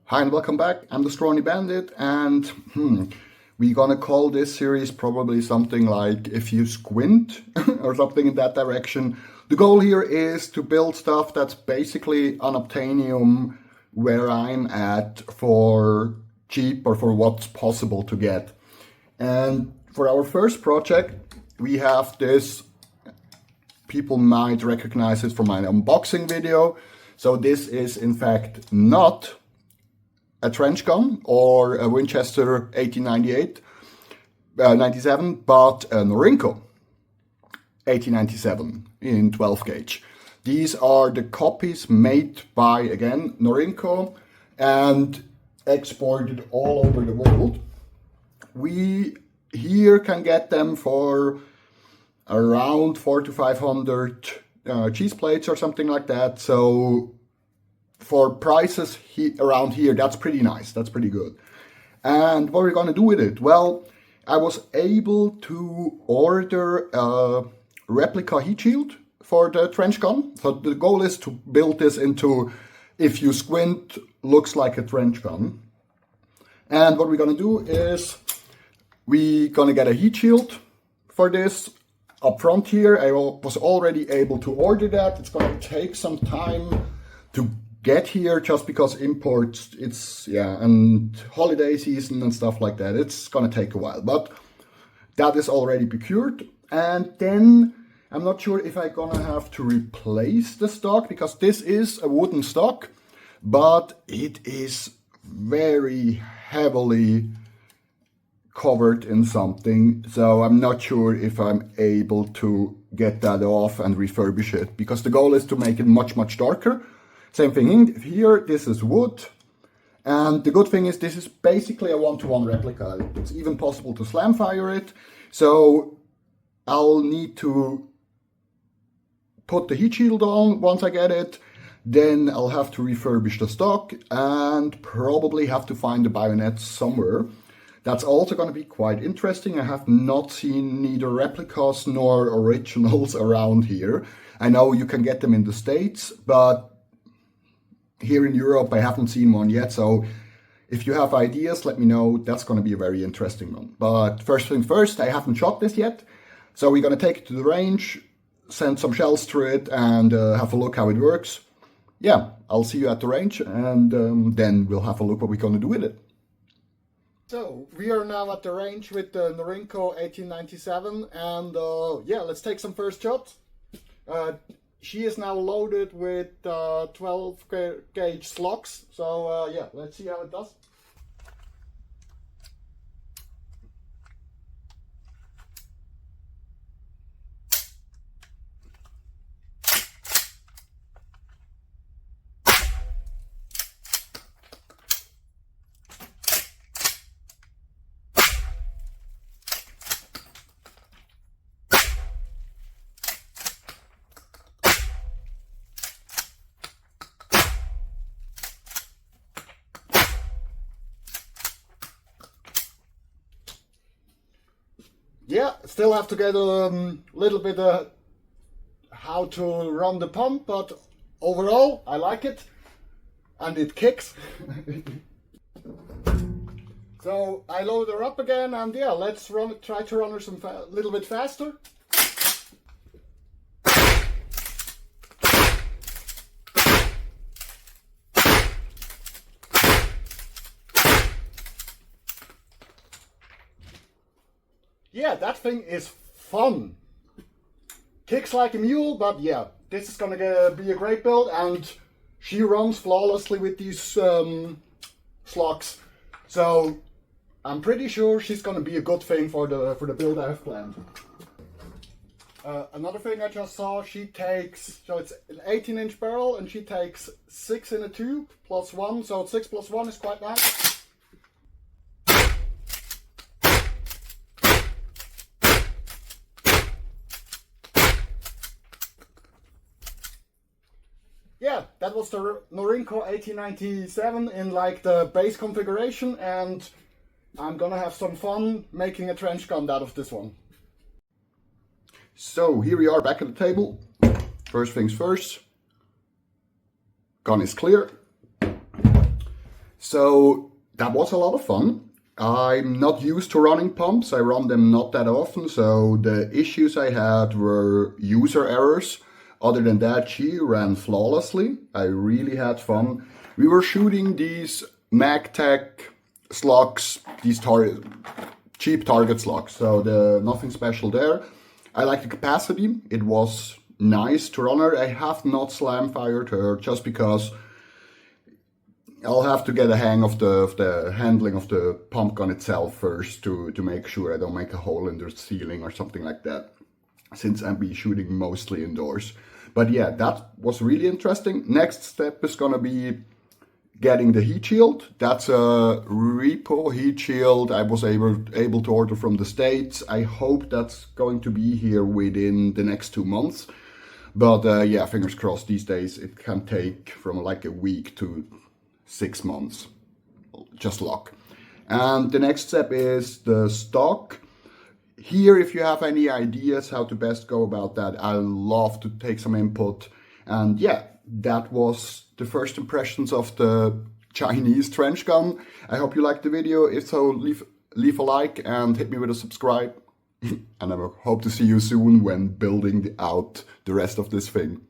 Hi and welcome back. I'm the Scrawny Bandit, and we're gonna call this series probably something like If You Squint or something in that direction. The goal here is to build stuff that's basically unobtainium where I'm at for cheap or for what's possible to get. And for our first project, we have this. People might recognize it from my unboxing video. So this is in fact not a trench gun or a Winchester 1897, but a Norinco 1897 in 12 gauge. These are the copies made by, again, Norinco and exported all over the world. We here can get them for around 400 to 500 cheese plates or something like that. So for prices around here, that's pretty nice. That's pretty good. And what are we going to do with it? Well, I was able to order a replica heat shield for the trench gun. So the goal is to build this into, if you squint, looks like a trench gun. And what we're going to do is we're going to get a heat shield for this. Up front here, I was already able to order that. It's going to take some time to get here just because imports, and holiday season and stuff like that, it's going to take a while. But that is already procured. And then I'm not sure if I'm going to have to replace the stock because this is a wooden stock, but it is very heavily covered in something, so I'm not sure if I'm able to get that off and refurbish it, because the goal is to make it much darker. Same thing here, this is wood, and the good thing is this is basically a one-to-one replica. It's even possible to slam fire it, so I'll need to put the heat shield on once I get it. Then I'll have to refurbish the stock and probably have to find the bayonet somewhere. That's also going to be quite interesting. I have not seen neither replicas nor originals around here. I know you can get them in the States, but here in Europe I haven't seen one yet. So if you have ideas, let me know. That's going to be a very interesting one. But first things first, I haven't shot this yet. So we're going to take it to the range, send some shells through it, and have a look how it works. Yeah, I'll see you at the range, and then we'll have a look what we're going to do with it. So we are now at the range with the Norinco 1897, and yeah, let's take some first shots. She is now loaded with 12 gauge slugs, so yeah, let's see how it does. Yeah, still have to get a little bit how to run the pump, but overall I like it and it kicks. So I load her up again, and yeah, let's try to run her a little bit faster. Yeah, that thing is fun. Kicks like a mule, but yeah, this is gonna be a great build, and she runs flawlessly with these slugs. So I'm pretty sure she's gonna be a good thing for the build I have planned. Another thing I just saw, she takes, so it's an 18-inch barrel, and she takes 6 in a tube plus 1, so 6 plus 1 is quite nice. Yeah, that was the Norinco 1897 in like the base configuration, and I'm gonna have some fun making a trench gun out of this one. So here we are back at the table. First things first, gun is clear. So that was a lot of fun. I'm not used to running pumps. I run them not that often, so the issues I had were user errors. Other than that, she ran flawlessly. I really had fun. We were shooting these MagTech slugs, these cheap target slugs, so nothing special there. I like the capacity. It was nice to run her. I have not slam fired her just because I'll have to get a hang of the handling of the pump gun itself first to make sure I don't make a hole in the ceiling or something like that, since I'll be shooting mostly indoors. But yeah, that was really interesting. Next step is gonna be getting the heat shield. That's a repo heat shield I was able to order from the States. I hope that's going to be here within the next 2 months. But yeah, fingers crossed. These days it can take from like a week to 6 months. Just luck. And the next step is the stock. Here, if you have any ideas how to best go about that, I'd love to take some input. And yeah, that was the first impressions of the Chinese Trenchgun. I hope you liked the video. If so, leave a like and hit me with a subscribe. And I hope to see you soon when building out the rest of this thing.